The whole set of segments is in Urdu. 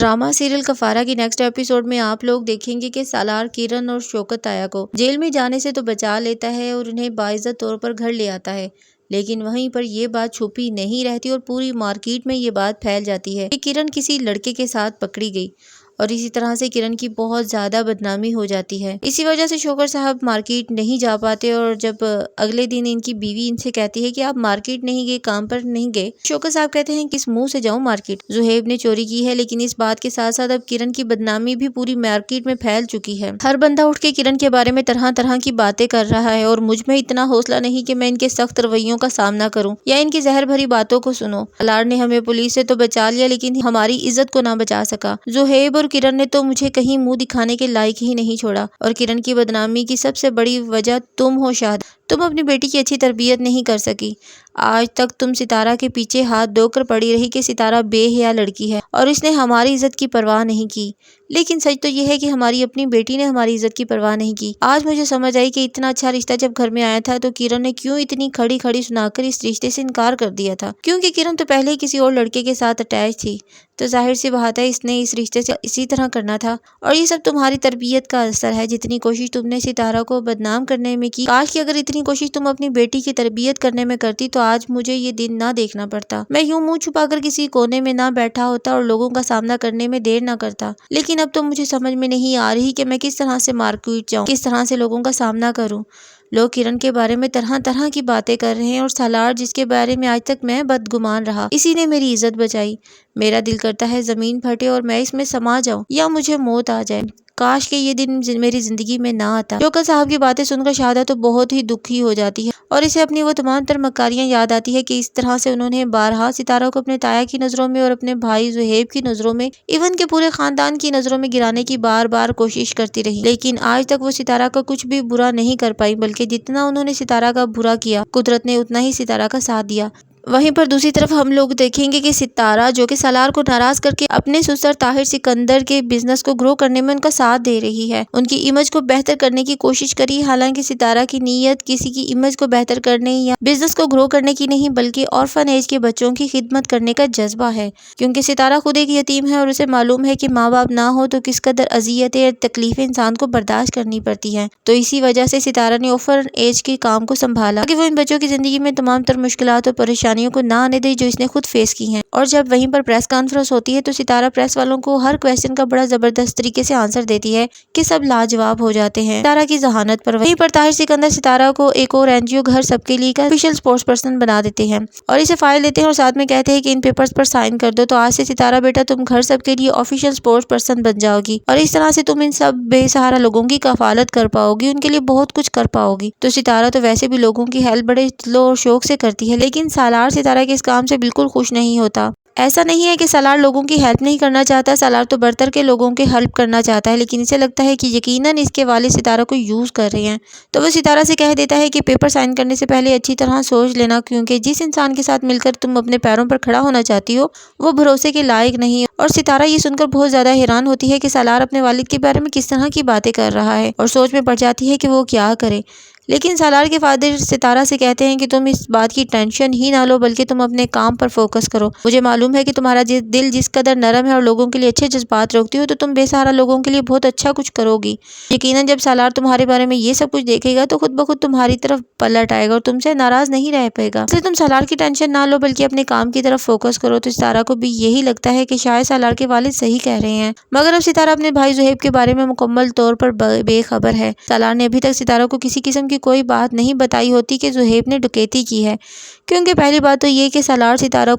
ڈرامہ سیریل کفارہ کی نیکسٹ ایپیسوڈ میں آپ لوگ دیکھیں گے کہ سالار کرن اور شوکت آیا کو جیل میں جانے سے تو بچا لیتا ہے اور انہیں باعزت طور پر گھر لے آتا ہے، لیکن وہیں پر یہ بات چھپی نہیں رہتی اور پوری مارکیٹ میں یہ بات پھیل جاتی ہے کہ کرن کسی لڑکے کے ساتھ پکڑی گئی اور اسی طرح سے کرن کی بہت زیادہ بدنامی ہو جاتی ہے۔ اسی وجہ سے شوکت صاحب مارکیٹ نہیں جا پاتے اور جب اگلے دن ان کی بیوی ان سے کہتی ہے کہ آپ مارکیٹ نہیں گئے، کام پر نہیں گئے، شوکت صاحب کہتے ہیں کس منہ سے جاؤں مارکیٹ، زہیب نے چوری کی ہے۔ لیکن اس بات کے ساتھ ساتھ اب کرن کی بدنامی بھی پوری مارکیٹ میں پھیل چکی ہے۔ ہر بندہ اٹھ کے کرن کے بارے میں طرح طرح کی باتیں کر رہا ہے اور مجھ میں اتنا حوصلہ نہیں کہ میں ان کے سخت رویوں کا سامنا کروں یا ان کی زہر بھری باتوں کو سنوں۔ سالار نے ہمیں پولیس سے تو بچا لیا لیکن ہماری عزت کو نہ بچا سکا۔ زہیب اور کرن نے تو مجھے کہیں منہ دکھانے کے لائق ہی نہیں چھوڑا، اور کرن کی بدنامی کی سب سے بڑی وجہ تم ہو شاہد۔ تم اپنی بیٹی کی اچھی تربیت نہیں کر سکی۔ آج تک تم ستارہ کے پیچھے ہاتھ دھو کر پڑی رہی کہ ستارہ بے حیا لڑکی ہے اور اس نے ہماری عزت کی پرواہ نہیں کی، لیکن سچ تو یہ ہے کہ ہماری اپنی بیٹی نے ہماری عزت کی پرواہ نہیں کی۔ آج مجھے سمجھ آئی کہ اتنا اچھا رشتہ جب گھر میں آیا تھا تو کرن نے کیوں اتنی کھڑی کھڑی سنا کر اس رشتے سے انکار کر دیا تھا، کیونکہ کرن تو پہلے ہی کسی اور لڑکے کے ساتھ اٹیچ تھی، تو ظاہر سی بات ہے اس نے اس رشتے سے اسی طرح کرنا تھا۔ اور یہ سب تمہاری تربیت کا اثر ہے۔ جتنی کوشش تم نے ستارہ کو بدنام کرنے میں کی، کاش کہ اگر اتنی کوشش تم اپنی بیٹی کی تربیت کرنے میں کرتی تو آج مجھے یہ دن نہ دیکھنا پڑتا، میں یوں منہ چھپا کر کسی کونے میں نہ بیٹھا ہوتا اور لوگوں کا سامنا کرنے میں دیر نہ کرتا۔ لیکن اب تو مجھے سمجھ میں نہیں آ رہی کہ میں کس طرح سے مارکیٹ جاؤں، کس طرح سے لوگوں کا سامنا کروں۔ لوگ کرن کے بارے میں طرح طرح کی باتیں کر رہے ہیں اور سالار جس کے بارے میں آج تک میں بدگمان رہا، اسی نے میری عزت بچائی۔ میرا دل کرتا ہے زمین پھٹے اور میں اس میں سما جاؤں یا مجھے موت آ جائے، کاش کہ یہ دن میری زندگی میں نہ آتا۔ شوکت صاحب کی باتیں سن کر شہادہ تو بہت ہی دکھی ہو جاتی ہے اور اسے اپنی وہ تمام تر مکاریاں یاد آتی ہے کہ اس طرح سے انہوں نے بارہا ستارہ کو اپنے تایا کی نظروں میں اور اپنے بھائی زہیب کی نظروں میں، ایون کہ پورے خاندان کی نظروں میں گرانے کی بار بار کوشش کرتی رہی، لیکن آج تک وہ ستارہ کا کچھ بھی برا نہیں کر پائی، بلکہ جتنا انہوں نے ستارہ کا برا کیا، قدرت نے اتنا ہی ستارہ کا ساتھ دیا۔ وہیں پر دوسری طرف ہم لوگ دیکھیں گے کہ ستارہ جو کہ سالار کو ناراض کر کے اپنے سسر طاہر سکندر کے بزنس کو گرو کرنے میں ان کا ساتھ دے رہی ہے، ان کی امیج کو بہتر کرنے کی کوشش کری، حالانکہ ستارہ کی نیت کسی کی امیج کو بہتر کرنے یا بزنس کو گرو کرنے کی نہیں بلکہ آرفن ایج کے بچوں کی خدمت کرنے کا جذبہ ہے، کیونکہ ستارہ خود ایک یتیم ہے اور اسے معلوم ہے کہ ماں باپ نہ ہو تو کس قدر اذیتیں اور تکلیفیں انسان کو برداشت کرنی پڑتی ہیں۔ تو اسی وجہ سے ستارہ نے آرفن ایج کے کام کو سنبھالا کہ وہ ان بچوں کی زندگی میں تمام تر مشکلات اور پریشانیوں کو نہ آنے دے جو اس نے خود فیس کی ہیں۔ اور جب وہیں پر پریس کانفرنس ہوتی ہے تو ستارہ پریس والوں کو ہر کویسچن کا بڑا زبردست طریقے سے آنسر دیتی ہے کہ سب لاجواب ہو جاتے ہیں ستارہ کی ذہانت پر۔ وہیں پر طاہر سکندر ستارہ کو ایک اور NGO گھر سب کے لیے کا آفیشیل اسپوکس پرسن بنا دیتے ہیں اور اسے فائل دیتے ہیں اور ساتھ میں کہتے ہیں کہ ان پیپرز پر سائن کر دو، تو آج سے ستارہ بیٹا تم گھر سب کے لیے آفیشیل اسپوکس پرسن بن جاؤ گی اور اس طرح سے تم ان سب بے سہارا لوگوں کی کفالت کر پاؤ گی، ان کے لیے بہت کچھ کر پاؤ گی۔ تو ستارہ تو ویسے بھی لوگوں کی ہیلپ بڑے دلوں اور شوق سے کرتی ہے، لیکن سالار ستارہ کے اس کام سے بالکل خوش نہیں ہوتا۔ ایسا نہیں ہے کہ سالار لوگوں کی ہیلپ نہیں کرنا چاہتا، سالار تو برتر کے لوگوں کی ہیلپ کرنا چاہتا ہے، لیکن اسے لگتا ہے کہ یقیناً اس کے والد ستارہ کو یوز کر رہے ہیں، تو وہ ستارہ سے کہہ دیتا ہے کہ پیپر سائن کرنے سے پہلے اچھی طرح سوچ لینا، کیونکہ جس انسان کے ساتھ مل کر تم اپنے پیروں پر کھڑا ہونا چاہتی ہو وہ بھروسے کے لائق نہیں ہے۔ اور ستارہ یہ سن کر بہت زیادہ حیران ہوتی ہے کہ سالار اپنے والد کے بارے میں کس طرح کی باتیں کر رہا ہے اور سوچ میں پڑ جاتی ہے کہ وہ کیا کرے، لیکن سالار کے فادر ستارہ سے کہتے ہیں کہ تم اس بات کی ٹینشن ہی نہ لو بلکہ تم اپنے کام پر فوکس کرو، مجھے معلوم ہے کہ تمہارا دل جس قدر نرم ہے اور لوگوں کے لیے اچھے جذبات رکھتی ہو تو تم بے سہارا لوگوں کے لیے بہت اچھا کچھ کرو گی۔ یقیناً جب سالار تمہارے بارے میں یہ سب کچھ دیکھے گا تو خود بخود تمہاری طرف پلٹ آئے گا اور تم سے ناراض نہیں رہ پائے گا، اس لیے تم سالار کی ٹینشن نہ لو بلکہ اپنے کام کی طرف فوکس کرو۔ تو ستارہ کو بھی یہی لگتا ہے کہ شاید سالار کے والد صحیح کہہ رہے ہیں، مگر اب ستارہ اپنے بھائی زہیب کے بارے میں مکمل طور پر بے خبر ہے۔ سالار نے ابھی تک ستارہ کو کسی قسم کی کوئی بات نہیں بتائی ہوتی کہ زہیب نے ڈکیتی کی ہے، کیونکہ پہلی بات تو یہ ہے کہ سالار ستارہ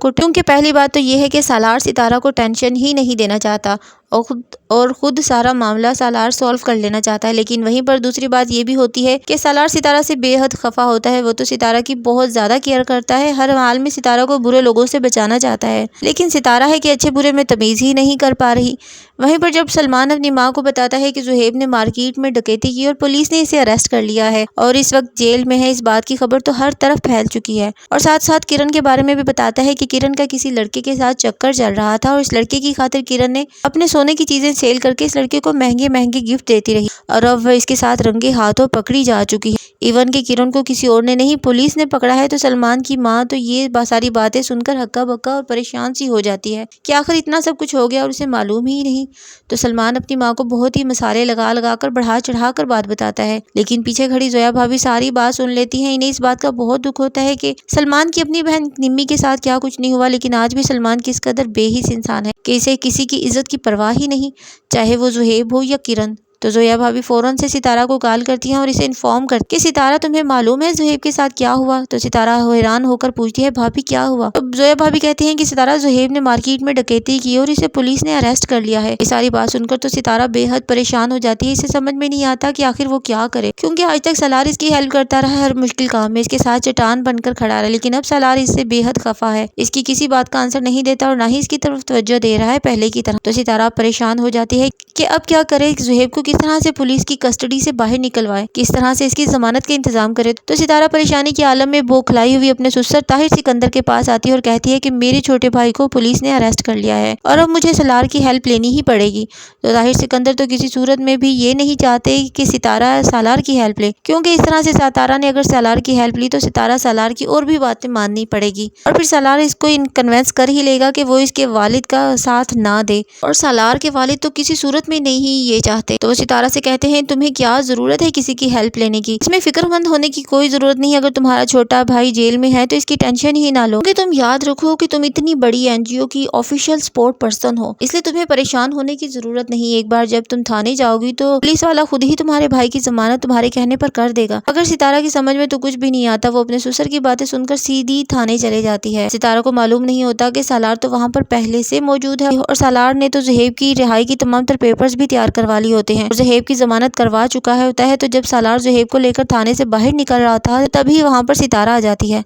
کو ٹینشن ہی نہیں دینا چاہتا اور خود سارا معاملہ سالار سولو کر لینا چاہتا ہے، لیکن وہیں پر دوسری بات یہ بھی ہوتی ہے کہ سالار ستارہ سے بے حد خفا ہوتا ہے، وہ تو ستارہ کی بہت زیادہ کیئر کرتا ہے، ہر حال میں ستارہ کو برے لوگوں سے بچانا چاہتا ہے، لیکن ستارہ ہے کہ اچھے برے میں تمیز ہی نہیں کر پا رہی۔ وہیں پر جب سلمان اپنی ماں کو بتاتا ہے کہ زہیب نے مارکیٹ میں ڈکیتی کی اور پولیس نے اسے اریسٹ کر لیا ہے اور اس وقت جیل میں ہے، اس بات کی خبر تو ہر طرف پھیل چکی ہے اور ساتھ ساتھ کرن کے بارے میں بھی بتاتا ہے کہ کرن کا کسی لڑکے کے ساتھ چکر چل رہا تھا اور اس لڑکے کی خاطر کرن نے اپنے سونے کی چیزیں سیل کر کے اس لڑکے کو مہنگے مہنگے گفٹ دیتی رہی اور اب وہ اس کے ساتھ رنگے ہاتھوں پکڑی جا چکی ہے۔ ایون کہ کرن کو کسی اور نے نہیں پولیس نے پکڑا ہے۔ تو سلمان کی ماں تو یہ ساری باتیں سن کر ہکا بکا اور پریشان سی ہو جاتی ہے کہ آخر اتنا سب کچھ ہو گیا اور اسے معلوم ہی نہیں۔ تو سلمان اپنی ماں کو بہت ہی مسالے لگا لگا کر بڑھا چڑھا کر بات بتاتا ہے، لیکن پیچھے کھڑی زویا بھابھی ساری بات سن لیتی ہیں۔ انہیں اس بات کا بہت دکھ ہوتا ہے کہ سلمان کی اپنی بہن نمی کے ساتھ کیا کچھ نہیں ہوا، لیکن آج بھی سلمان کس قدر بے حس انسان ہے کہ اسے کسی کی عزت کی پرواہ ہی نہیں، چاہے وہ زہیب ہو یا کرن۔ تو زویا بھابھی فوراً سے ستارہ کو کال کرتی ہیں اور اسے انفارم کرتی کہ ستارہ تمہیں معلوم ہے زہیب کے ساتھ کیا ہوا؟ تو ستارہ حیران ہو کر پوچھتی ہے بھابھی کیا ہوا؟ تو زویا بھابھی کہتی ہیں کہ ستارہ زہیب نے مارکیٹ میں ڈکیتی کی اور اسے پولیس نے اریسٹ کر لیا ہے۔ یہ ساری بات سن کر تو ستارہ بے حد پریشان ہو جاتی ہے۔ اسے سمجھ میں نہیں آتا کہ آخر وہ کیا کرے، کیونکہ آج تک سالار اس کی ہیلپ کرتا رہا، ہر مشکل کام میں اس کے ساتھ چٹان بن کر کھڑا رہا، لیکن اب سالار اس سے بے حد خفا ہے، اس کی کسی بات کا آنسر نہیں دیتا اور نہ ہی اس کی طرف توجہ دے رہا ہے پہلے کی طرح۔ تو ستارہ پریشان ہو جاتی ہے کہ اب کیا کرے، زہیب کو کس طرح سے پولیس کی کسٹڈی سے باہر نکلوائے، کس طرح سے اس کی ضمانت کا انتظام کرے۔ تو ستارہ پریشانی کے عالم میں بوکھلائی ہوئی اپنے سسر طاہر سکندر کے پاس آتی ہے اور کہتی ہے کہ میرے چھوٹے بھائی کو پولیس نے اریسٹ کر لیا ہے اور اب مجھے سالار کی ہیلپ لینی ہی پڑے گی۔ تو طاہر سکندر تو کسی صورت میں بھی یہ نہیں چاہتے کہ ستارہ سالار کی ہیلپ لے، کیونکہ اس طرح سے ستارہ نے اگر سالار کی ہیلپ لی تو ستارہ سالار کی اور بھی باتیں ماننی پڑے گی اور پھر سالار اس کو کنونس کر ہی لے گا کہ وہ اس کے والد کا ساتھ نہ دے، اور سالار کے والد تو کسی صورت میں نہیں یہ چاہتے۔ تو وہ ستارہ سے کہتے ہیں تمہیں کیا ضرورت ہے کسی کی ہیلپ لینے کی، اس میں فکر مند ہونے کی کوئی ضرورت نہیں، اگر تمہارا چھوٹا بھائی جیل میں ہے تو اس کی ٹینشن ہی نہ لو، کیونکہ تم یاد رکھو کہ تم اتنی بڑی NGO کی آفیشیل سپورٹ پرسن ہو، اس لیے تمہیں پریشان ہونے کی ضرورت نہیں۔ ایک بار جب تم تھانے جاؤ گی تو پولیس والا خود ہی تمہارے بھائی کی ضمانت تمہارے کہنے پر کر دے گا۔ اگر ستارہ کی سمجھ میں تو کچھ بھی نہیں آتا، وہ اپنے سسر کی باتیں سن کر سیدھی تھانے چلے جاتی ہے۔ ستارہ کو معلوم نہیں ہوتا کہ سالار تو وہاں پر پہلے سے موجود ہے اور سالار نے تو زہیب کی رہائی کی تمام تر پیپرز بھی تیار کروا لی ہوتے ہیں اور زہیب کی ضمانت کروا چکا ہوتا ہے۔ تو جب سالار زہیب کو لے کر تھانے سے باہر نکل رہا تھا تبھی وہاں پر ستارہ آ جاتی ہے۔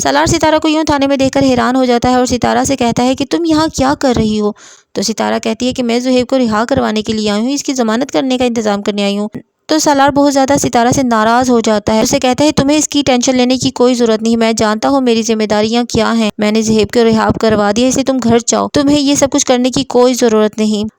سالار ستارہ کو یوں تھانے میں دیکھ کر حیران ہو جاتا ہے اور ستارہ سے کہتا ہے کہ تم یہاں کیا کر رہی ہو؟ تو ستارہ کہتی ہے کہ میں زہیب کو رہا کروانے کے لیے آئی ہوں، اس کی ضمانت کرنے کا انتظام کرنے آئی ہوں۔ تو سالار بہت زیادہ ستارہ سے ناراض ہو جاتا ہے، اسے کہتا ہے تمہیں اس کی ٹینشن لینے کی کوئی ضرورت نہیں، میں جانتا ہوں میری ذمہ داریاں کیا ہیں، میں نے زہیب کو رہا کروا دیا، اسے تم گھر جاؤ، تمہیں یہ سب کچھ کرنے کی کوئی ضرورت نہیں۔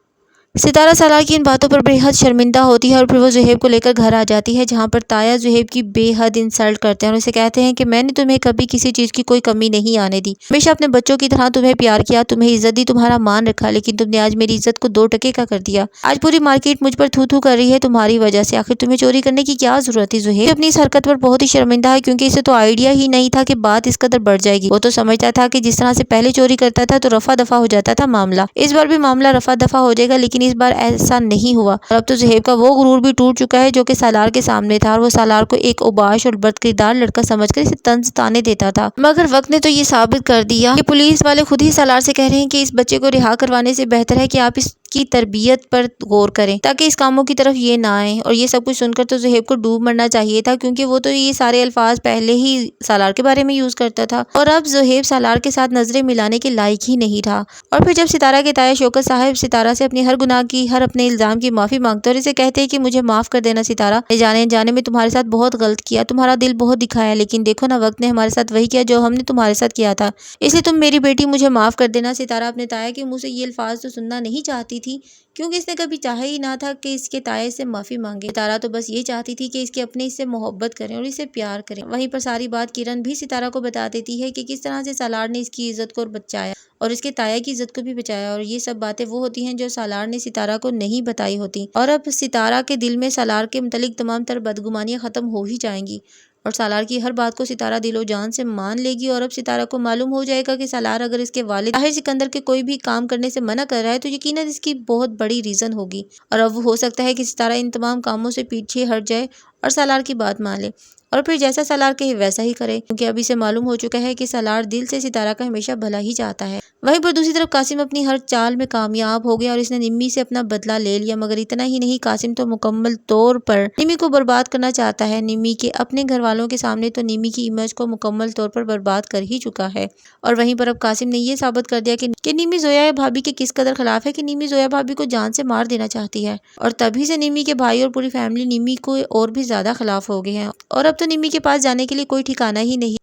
ستارہ سالار کی ان باتوں پر بے حد شرمندہ ہوتی ہے اور پھر وہ زہیب کو لے کر گھر آ جاتی ہے، جہاں پر تایا زہیب کی بے حد انسلٹ کرتے ہیں اور اسے کہتے ہیں کہ میں نے تمہیں کبھی کسی چیز کی کوئی کمی نہیں آنے دی، ہمیشہ اپنے بچوں کی طرح تمہیں پیار کیا، تمہیں عزت دی، تمہارا مان رکھا، لیکن تم نے آج میری عزت کو 2 ٹکے کا کر دیا۔ آج پوری مارکیٹ مجھ پر تھو تھو کر رہی ہے تمہاری وجہ سے، آخر تمہیں چوری کرنے کی کیا ضرورت تھی؟ زہیب اپنی اس حرکت پر بہت ہی شرمندہ ہے، کیونکہ اسے تو آئیڈیا ہی نہیں تھا کہ بات اس قدر بڑھ جائے گی۔ وہ تو سمجھتا تھا کہ جس طرح سے پہلے چوری کرتا تھا تو رفع دفع ہو جاتا تھا معاملہ، اس بار بھی معاملہ رفع دفع ہو جائے گا، لیکن اس بار ایسا نہیں ہوا اور اب تو زہیب کا وہ غرور بھی ٹوٹ چکا ہے جو کہ سالار کے سامنے تھا اور وہ سالار کو ایک اوباش اور بد کردار لڑکا سمجھ کر اسے طنز تانے دیتا تھا۔ مگر وقت نے تو یہ ثابت کر دیا کہ پولیس والے خود ہی سالار سے کہہ رہے ہیں کہ اس بچے کو رہا کروانے سے بہتر ہے کہ آپ اس کی تربیت پر غور کریں تاکہ اس کاموں کی طرف یہ نہ آئیں۔ اور یہ سب کچھ سن کر تو زہیب کو ڈوب مرنا چاہیے تھا، کیونکہ وہ تو یہ سارے الفاظ پہلے ہی سالار کے بارے میں یوز کرتا تھا اور اب زہیب سالار کے ساتھ نظریں ملانے کے لائق ہی نہیں رہا۔ اور پھر جب ستارہ کے تایا شوکت صاحب ستارہ سے اپنی ہر گناہ کی، ہر اپنے الزام کی معافی مانگتے اور اسے کہتے ہیں کہ مجھے معاف کر دینا ستارہ، جانے جانے میں تمہارے ساتھ بہت غلط کیا، تمہارا دل بہت دکھایا، لیکن دیکھو نا وقت نے ہمارے ساتھ وہی کیا جو ہم نے تمہارے ساتھ کیا تھا، اس لیے تم میری بیٹی مجھے معاف کر دینا۔ ستارہ اپنے تایا کے منہ سے یہ الفاظ تو سننا نہیں چاہتی تھی، کیونکہ اس نے کبھی چاہا ہی نہ تھا کہ اس کے تایا سے معافی مانگے۔ ستارہ تو بس یہ چاہتی تھی کہ اس کے اپنے اس سے محبت کریں اور اسے پیار کریں۔ وہیں پر ساری بات کرن بھی ستارہ کو بتا دیتی ہے کہ کس طرح سے سالار نے اس کی عزت کو بچایا اور اس کے تایا کی عزت کو بھی بچایا، اور یہ سب باتیں وہ ہوتی ہیں جو سالار نے ستارہ کو نہیں بتائی ہوتی، اور اب ستارہ کے دل میں سالار کے متعلق تمام تر بدگمانیاں ختم ہو ہی جائیں گی اور سالار کی ہر بات کو ستارہ دل و جان سے مان لے گی۔ اور اب ستارہ کو معلوم ہو جائے گا کہ سالار اگر اس کے والد طاہر سکندر کے کوئی بھی کام کرنے سے منع کر رہا ہے تو یقیناً اس کی بہت بڑی ریزن ہوگی، اور اب ہو سکتا ہے کہ ستارہ ان تمام کاموں سے پیچھے ہٹ جائے اور سالار کی بات مان لے اور پھر جیسا سالار کہے ویسا ہی کرے، کیونکہ اب اسے معلوم ہو چکا ہے کہ سالار دل سے ستارہ کا ہمیشہ بھلا ہی چاہتا ہے۔ وہیں پر دوسری طرف قاسم اپنی ہر چال میں کامیاب ہو گیا اور اس نے نمی سے اپنا بدلہ لے لیا، مگر اتنا ہی نہیں، قاسم تو مکمل طور پر نمی کو برباد کرنا چاہتا ہے۔ نمی کے اپنے گھر والوں کے سامنے تو نمی کی امیج کو مکمل طور پر برباد کر ہی چکا ہے، اور وہیں پر اب قاسم نے یہ ثابت کر دیا کہ نمی زویا بھابھی کے کس قدر خلاف ہے، کہ نمی زویا بھابھی کو جان سے مار دینا چاہتی ہے، اور تبھی سے نمی کے بھائی اور پوری فیملی نمی کو اور بھی زیادہ خلاف ہو گئے ہیں، اور اب تو نمی کے پاس جانے کے لیے کوئی ٹھکانہ ہی نہیں۔